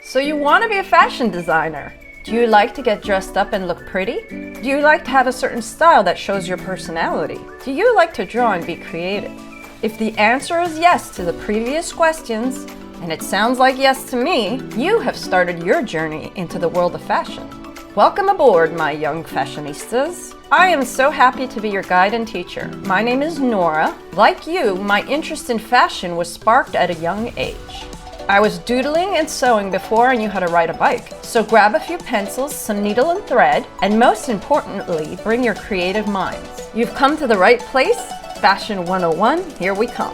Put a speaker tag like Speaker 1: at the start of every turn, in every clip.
Speaker 1: So you want to be a fashion designer? Do you like to get dressed up and look pretty? Do you like to have a certain style that shows your personality? Do you like to draw and be creative? If the answer is yes to the previous questions, and it sounds like yes to me, you have started your journey into the world of fashion. Welcome aboard, my young fashionistas. I am so happy to be your guide and teacher. My name is Noura. Like you, my interest in fashion was sparked at a young age. I was doodling and sewing before I knew how to ride a bike. So grab a few pencils, some needle and thread, and most importantly, bring your creative minds. You've come to the right place. Fashion 101, here we come.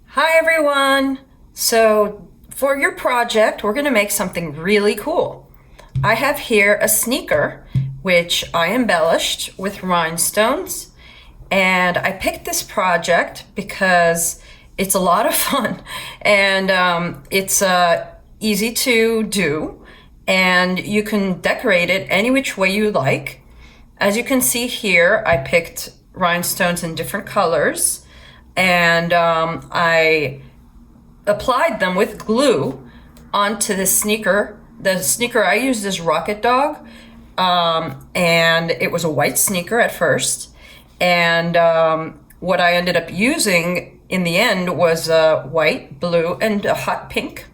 Speaker 1: Hi everyone! So for your project, we're going to make something really cool. I have here a sneaker, which I embellished with rhinestones. And I picked this project because it's a lot of fun and it's easy to do, and you can decorate it any which way you like. As you can see here, I picked rhinestones in different colors, and I applied them with glue onto the sneaker. The sneaker I used is Rocket Dog, and it was a white sneaker at first. And what I ended up using in the end was white, blue, and a hot pink.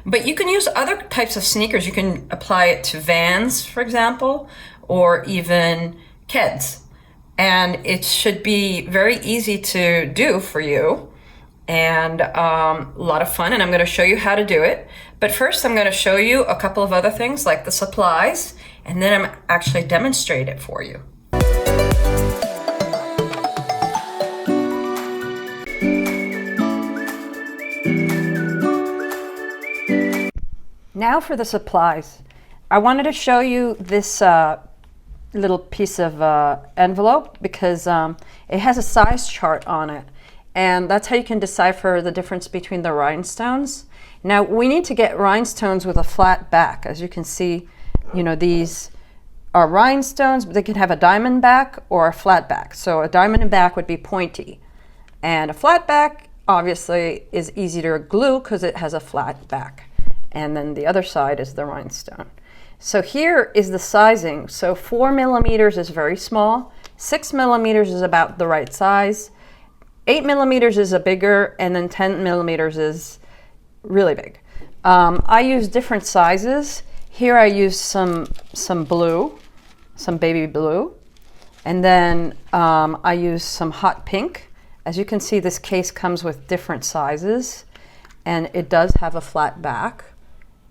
Speaker 1: But you can use other types of sneakers. You can apply it to Vans, for example, or even Keds. And it should be very easy to do for you, and a lot of fun, and I'm going to show you how to do it. But first I'm going to show you a couple of other things like the supplies, and then I'm actually demonstrate it for you. Now for the supplies. I wanted to show you this little piece of envelope because it has a size chart on it, and that's how you can decipher the difference between the rhinestones. Now we need to get rhinestones with a flat back. As you can see, you know, these are rhinestones, but they can have a diamond back or a flat back. So a diamond back would be pointy, and a flat back obviously is easy to glue because it has a flat back. And then the other side is the rhinestone. So here is the sizing. So 4 millimeters is very small, 6 millimeters is about the right size, 8 millimeters is a bigger, and then 10 millimeters is really big. I use different sizes. Here I use some blue, some baby blue, and then I use some hot pink. As you can see, this case comes with different sizes, and it does have a flat back,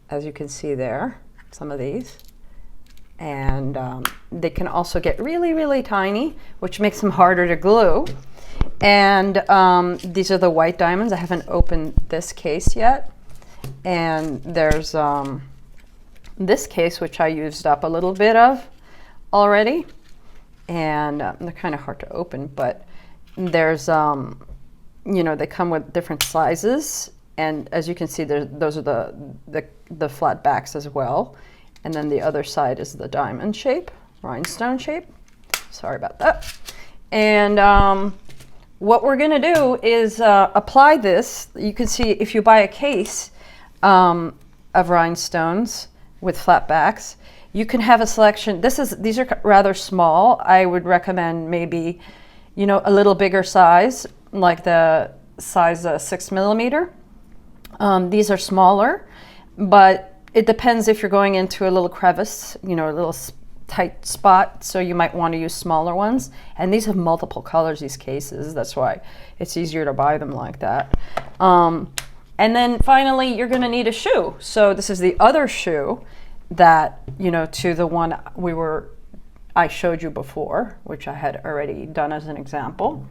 Speaker 1: as you can see there, some of these. And they can also get really, really tiny, which makes them harder to glue. And these are the white diamonds. I haven't opened this case yet. And there's this case, which I used up a little bit of already. And they're kind of hard to open, but there's, you know, they come with different sizes. And as you can see, those are the flat backs as well. And then the other side is the diamond shape, rhinestone shape. Sorry about that. And what we're going to do is apply this. You can see if you buy a case of rhinestones with flat backs, you can have a selection. These are rather small. I would recommend maybe, you know, a little bigger size, like the size 6 millimeter. These are smaller, but it depends if you're going into a little crevice, you know, a little tight spot, so you might want to use smaller ones. And these have multiple colors, these cases. That's why it's easier to buy them like that. And then finally, you're going to need a shoe. So this is the other shoe that, you know, to the one I showed you before, which I had already done as an example.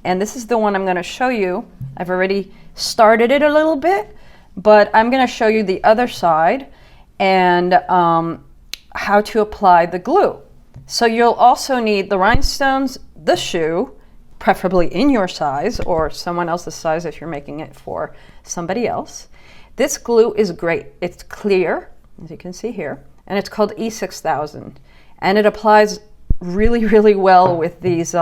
Speaker 1: And this is the one I'm going to show you. I've already started it a little bit, but I'm going to show you the other side and how to apply the glue. So you'll also need the rhinestones, the shoe, preferably in your size or someone else's size if you're making it for somebody else. This glue is great. It's clear, as you can see here, and it's called E6000, and it applies really, really well with these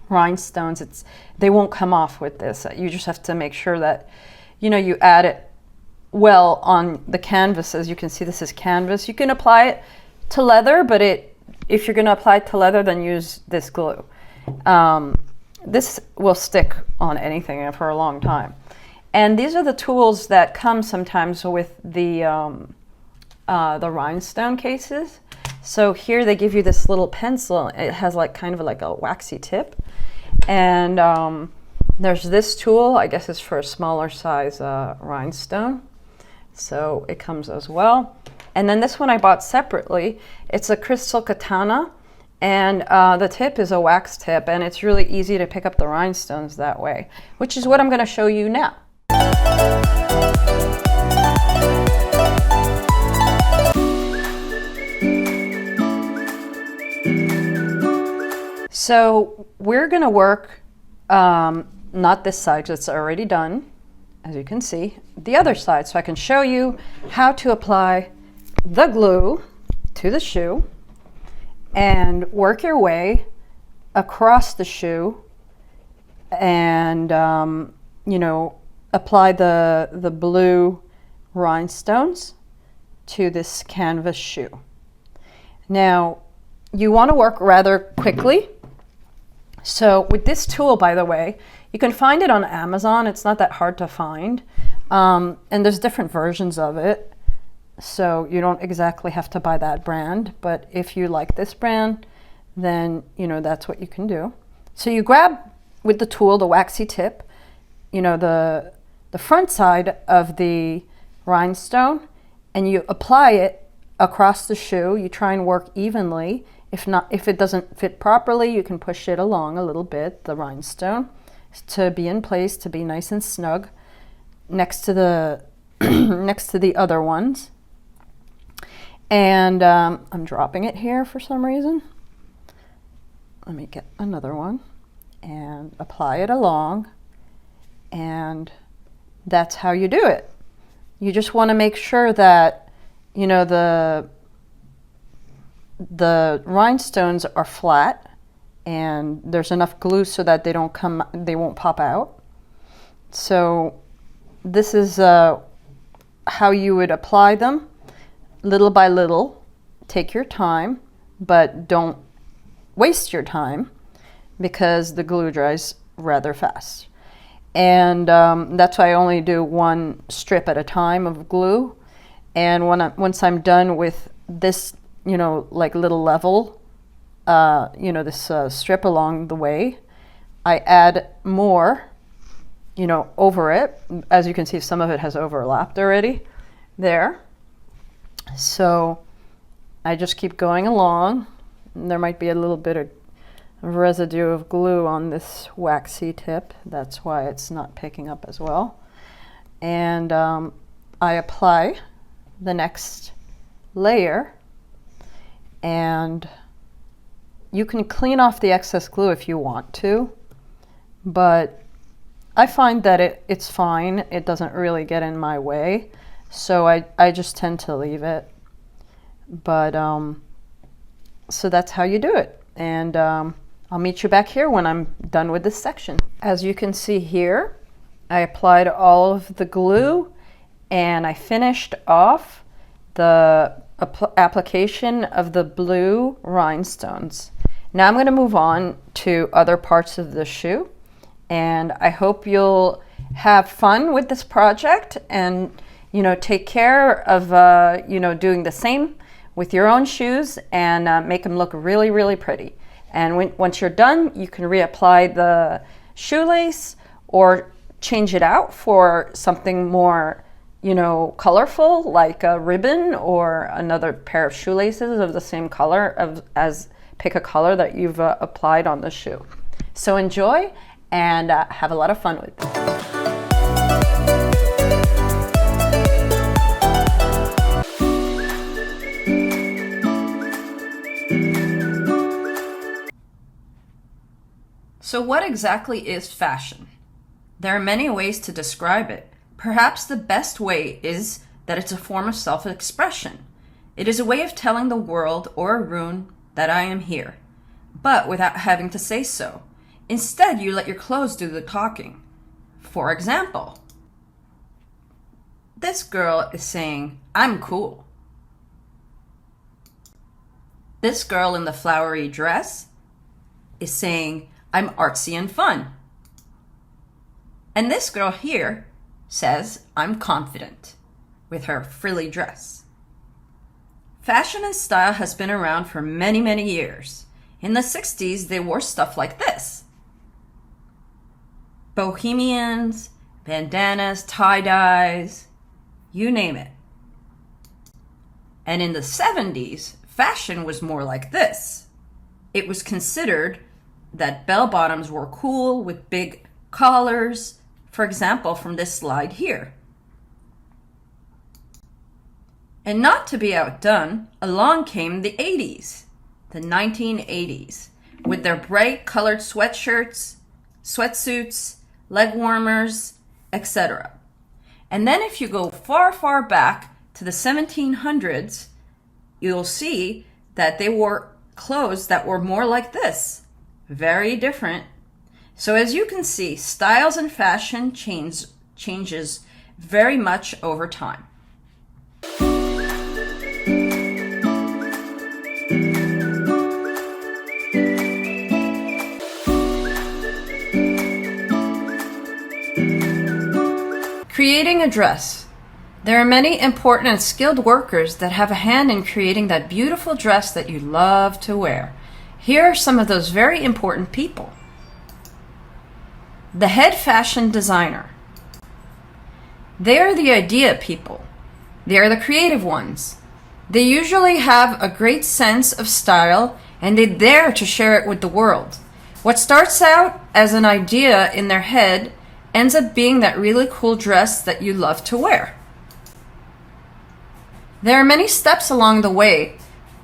Speaker 1: rhinestones. They won't come off with this. You just have to make sure that, you know, you add it well on the canvas. As you can see, this is canvas. You can apply it to leather, but if you're going to apply it to leather, then use this glue. This will stick on anything for a long time. And these are the tools that come sometimes with the rhinestone cases. So here they give you this little pencil. It has like kind of like a waxy tip. And there's this tool, I guess it's for a smaller size rhinestone. So it comes as well. And then this one I bought separately. It's a crystal katana, and the tip is a wax tip, and it's really easy to pick up the rhinestones that way, which is what I'm going to show you now. So we're going to work, not this side because it's already done, as you can see, the other side, so I can show you how to apply the glue to the shoe and work your way across the shoe and, you know, apply the blue rhinestones to this canvas shoe. Now, you want to work rather quickly. So with this tool, by the way, you can find it on Amazon. It's not that hard to find. And there's different versions of it. So you don't exactly have to buy that brand. But if you like this brand, then, you know, that's what you can do. So you grab with the tool, the waxy tip, you know, the front side of the rhinestone, and you apply it across the shoe. You try and work evenly. If it doesn't fit properly, you can push it along a little bit, the rhinestone, to be in place, to be nice and snug next to the next to the other ones. And I'm dropping it here for some reason. Let me get another one and apply it along, and that's how you do it. You just want to make sure that, you know, the rhinestones are flat and there's enough glue so that they won't pop out. So this is how you would apply them, little by little. Take your time, but don't waste your time because the glue dries rather fast. And that's why I only do one strip at a time of glue. And once I'm done with this, you know, like little level, you know, this strip along the way, I add more, you know, over it. As you can see, some of it has overlapped already there. So I just keep going along. There might be a little bit of residue of glue on this waxy tip. That's why it's not picking up as well. And I apply the next layer, and you can clean off the excess glue if you want to, but I find that it's fine. It doesn't really get in my way, so I just tend to leave it. But so that's how you do it. And I'll meet you back here when I'm done with this section. As you can see here, I applied all of the glue and I finished off the application of the blue rhinestones. Now I'm going to move on to other parts of the shoe, and I hope you'll have fun with this project and, you know, take care of, you know, doing the same with your own shoes and make them look really, really pretty. And once you're done, you can reapply the shoelace or change it out for something more, you know, colorful, like a ribbon or another pair of shoelaces of the same color as pick a color that you've applied on the shoe. So enjoy and have a lot of fun with it. So what exactly is fashion? There are many ways to describe it. Perhaps the best way is that it's a form of self-expression. It is a way of telling the world or a rune that I am here, but without having to say so. Instead, you let your clothes do the talking. For example, this girl is saying, I'm cool. This girl in the flowery dress is saying, I'm artsy and fun. And this girl here says, I'm confident, with her frilly dress. Fashion and style has been around for many, many years. In the 60s, they wore stuff like this. Bohemians, bandanas, tie-dyes, you name it. And in the 70s, fashion was more like this. It was considered that bell-bottoms were cool with big collars, for example, from this slide here. And not to be outdone, along came the 80s, the 1980s, with their bright colored sweatshirts, sweatsuits, leg warmers, etc. And then if you go far, far back to the 1700s, you'll see that they wore clothes that were more like this. Very different. So as you can see, styles and fashion changes very much over time. Creating a dress. There are many important and skilled workers that have a hand in creating that beautiful dress that you love to wear. Here are some of those very important people. The head fashion designer. They are the idea people. They are the creative ones. They usually have a great sense of style and they dare to share it with the world. What starts out as an idea in their head ends up being that really cool dress that you love to wear. There are many steps along the way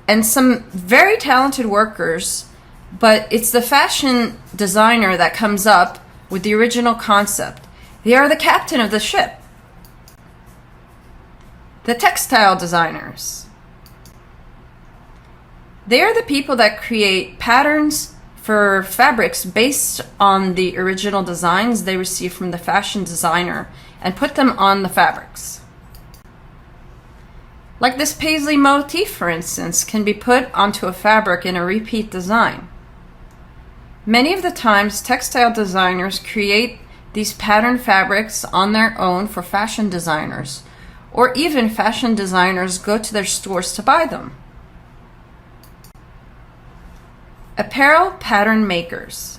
Speaker 1: and some very talented workers, but it's the fashion designer that comes up with the original concept. They are the captain of the ship. The textile designers. They are the people that create patterns for fabrics based on the original designs they receive from the fashion designer and put them on the fabrics. Like this paisley motif, for instance, can be put onto a fabric in a repeat design. Many of the times, textile designers create these pattern fabrics on their own for fashion designers, or even fashion designers go to their stores to buy them. Apparel pattern makers.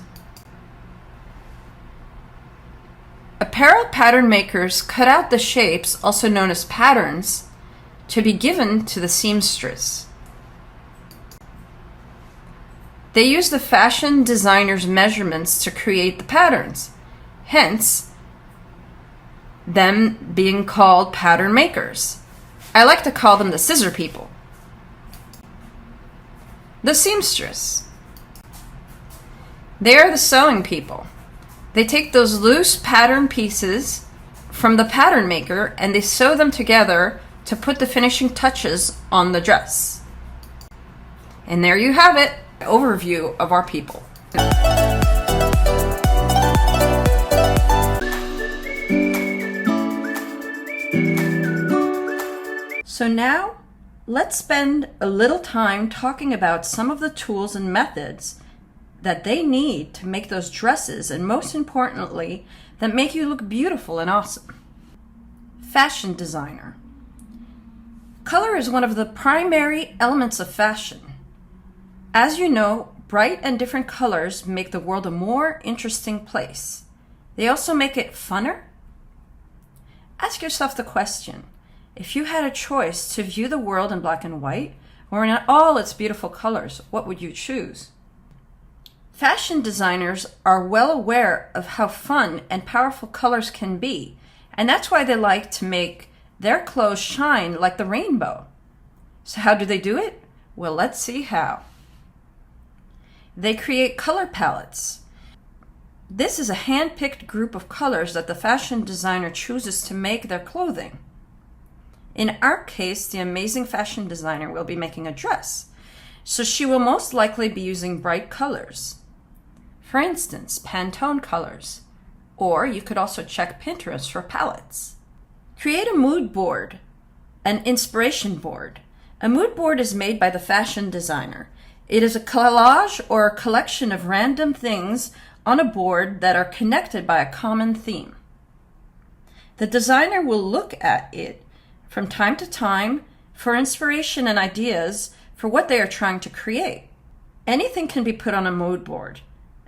Speaker 1: Apparel pattern makers cut out the shapes, also known as patterns, to be given to the seamstress. They use the fashion designer's measurements to create the patterns, hence them being called pattern makers. I like to call them the scissor people. The seamstress. They are the sewing people. They take those loose pattern pieces from the pattern maker and they sew them together to put the finishing touches on the dress. And there you have it, an overview of our people. So now, let's spend a little time talking about some of the tools and methods that they need to make those dresses, and most importantly, that make you look beautiful and awesome. Fashion designer. Color is one of the primary elements of fashion. As you know, bright and different colors make the world a more interesting place. They also make it funner. Ask yourself the question, if you had a choice to view the world in black and white, or in all its beautiful colors, what would you choose? Fashion designers are well aware of how fun and powerful colors can be, and that's why they like to make their clothes shine like the rainbow. So how do they do it? Well, let's see how. They create color palettes. This is a hand-picked group of colors that the fashion designer chooses to make their clothing. In our case, the amazing fashion designer will be making a dress, so she will most likely be using bright colors. For instance, Pantone colors. Or you could also check Pinterest for palettes. Create a mood board, an inspiration board. A mood board is made by the fashion designer. It is a collage or a collection of random things on a board that are connected by a common theme. The designer will look at it from time to time for inspiration and ideas for what they are trying to create. Anything can be put on a mood board.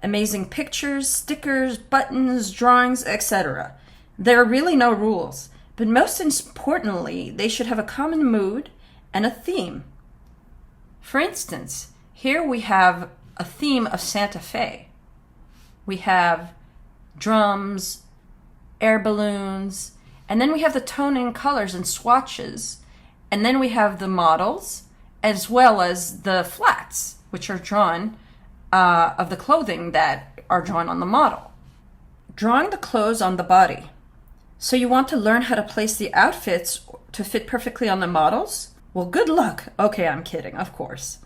Speaker 1: Amazing pictures, stickers, buttons, drawings, etc. There are really no rules, but most importantly, they should have a common mood and a theme. For instance, here we have a theme of Santa Fe. We have drums, air balloons, and then we have the tone and colors and swatches, and then we have the models as well as the flats, which are drawn of the clothing that are drawn on the model. Drawing the clothes on the body. So you want to learn how to place the outfits to fit perfectly on the models? Well, good luck. Okay, I'm kidding, of course.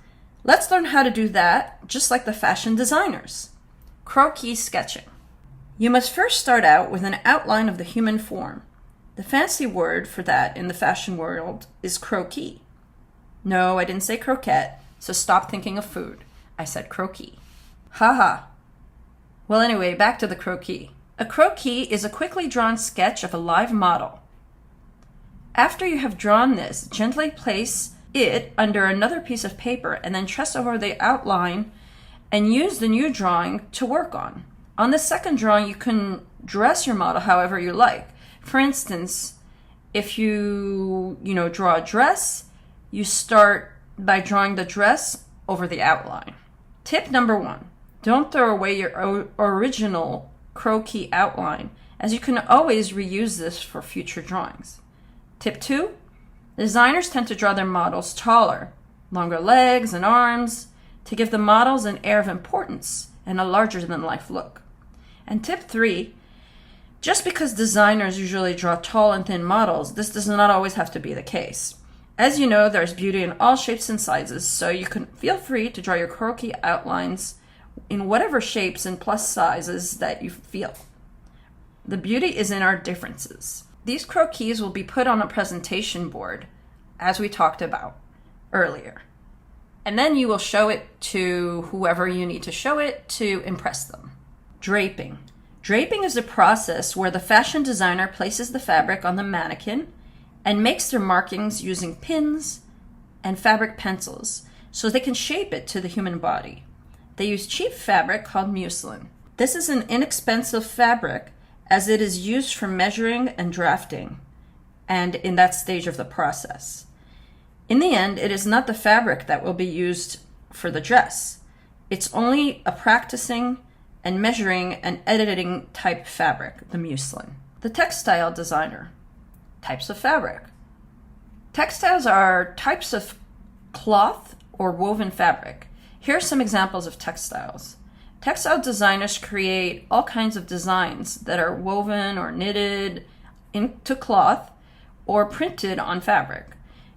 Speaker 1: Let's learn how to do that just like the fashion designers. Croquis sketching. You must first start out with an outline of the human form. The fancy word for that in the fashion world is croquis. No, I didn't say croquette, so stop thinking of food. I said croquis. Haha. Well, anyway, back to the croquis. A croquis is a quickly drawn sketch of a live model. After you have drawn this, gently place it under another piece of paper and then trace over the outline and use the new drawing to work on. On the second drawing, you can dress your model however you like. For instance, if you draw a dress, you start by drawing the dress over the outline. Tip number 1, don't throw away your original croquis outline, as you can always reuse this for future drawings. Tip 2, designers tend to draw their models taller, longer legs and arms, to give the models an air of importance and a larger-than-life look. And tip 3, just because designers usually draw tall and thin models, this does not always have to be the case. As you know, there's beauty in all shapes and sizes, so you can feel free to draw your croquis outlines in whatever shapes and plus sizes that you feel. The beauty is in our differences. These croquis will be put on a presentation board, as we talked about earlier. And then you will show it to whoever you need to show it to impress them. Draping. Draping is a process where the fashion designer places the fabric on the mannequin and makes their markings using pins and fabric pencils so they can shape it to the human body. They use cheap fabric called muslin. This is an inexpensive fabric as it is used for measuring and drafting, and in that stage of the process. In the end, it is not the fabric that will be used for the dress. It's only a practicing and measuring and editing type fabric, the muslin. The textile designer. Types of fabric. Textiles are types of cloth or woven fabric. Here are some examples of textiles. Textile designers create all kinds of designs that are woven or knitted into cloth or printed on fabric.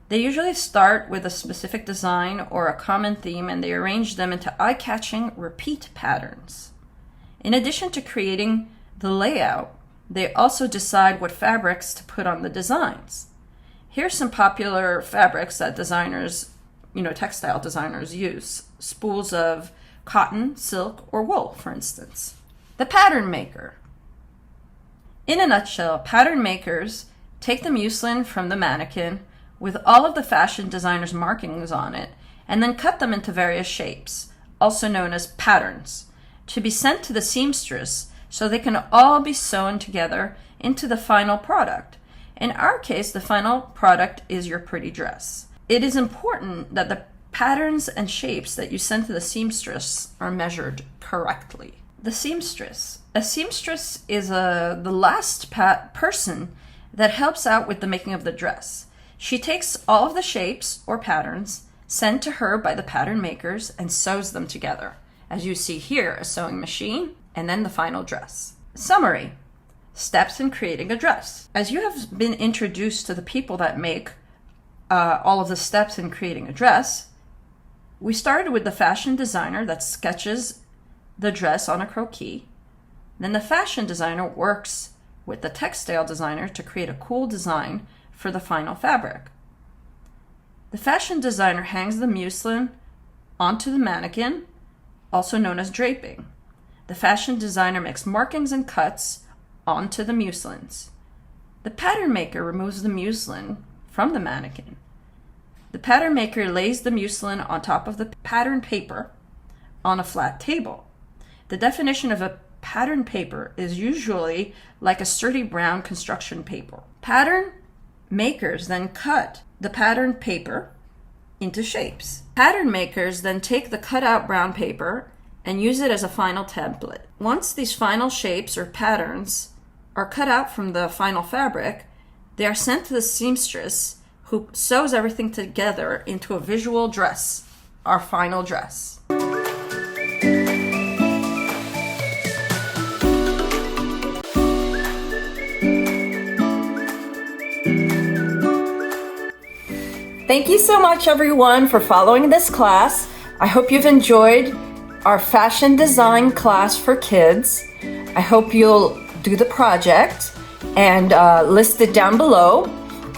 Speaker 1: They usually start with a specific design or a common theme, and they arrange them into eye-catching repeat patterns. In addition to creating the layout, they also decide what fabrics to put on the designs. Here's some popular fabrics that designers, textile designers use. Spools of cotton, silk, or wool, for instance. The pattern maker. In a nutshell, pattern makers take the muslin from the mannequin with all of the fashion designer's markings on it and then cut them into various shapes, also known as patterns, to be sent to the seamstress so they can all be sewn together into the final product. In our case, the final product is your pretty dress. It is important that the patterns and shapes that you send to the seamstress are measured correctly. The seamstress. A seamstress is the last person that helps out with the making of the dress. She takes all of the shapes or patterns sent to her by the pattern makers and sews them together. As you see here, a sewing machine, and then the final dress. Summary. Steps in creating a dress. As you have been introduced to the people that make all of the steps in creating a dress, we started with the fashion designer that sketches the dress on a croquis. Then the fashion designer works with the textile designer to create a cool design for the final fabric. The fashion designer hangs the muslin onto the mannequin, also known as draping. The fashion designer makes markings and cuts onto the muslins. The pattern maker removes the muslin from the mannequin. The pattern maker lays the muslin on top of the pattern paper on a flat table. The definition of a pattern paper is usually like a sturdy brown construction paper. Pattern makers then cut the pattern paper into shapes. Pattern makers then take the cut out brown paper and use it as a final template. Once these final shapes or patterns are cut out from the final fabric, they are sent to the seamstress, who sews everything together into a visual dress, our final dress. Thank you so much, everyone, for following this class. I hope you've enjoyed our fashion design class for kids. I hope you'll do the project and list it down below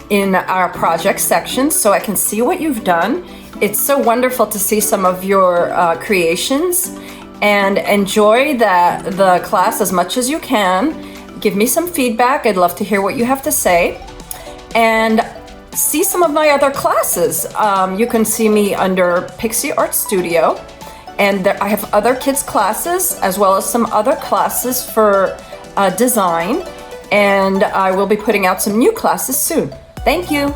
Speaker 1: in our project section so I can see what you've done. It's so wonderful to see some of your creations, and enjoy the class as much as you can. Give me some feedback. I'd love to hear what you have to say. And see some of my other classes. You can see me under Pixie Art Studio, and I have other kids classes as well as some other classes for design, and I will be putting out some new classes soon. Thank you.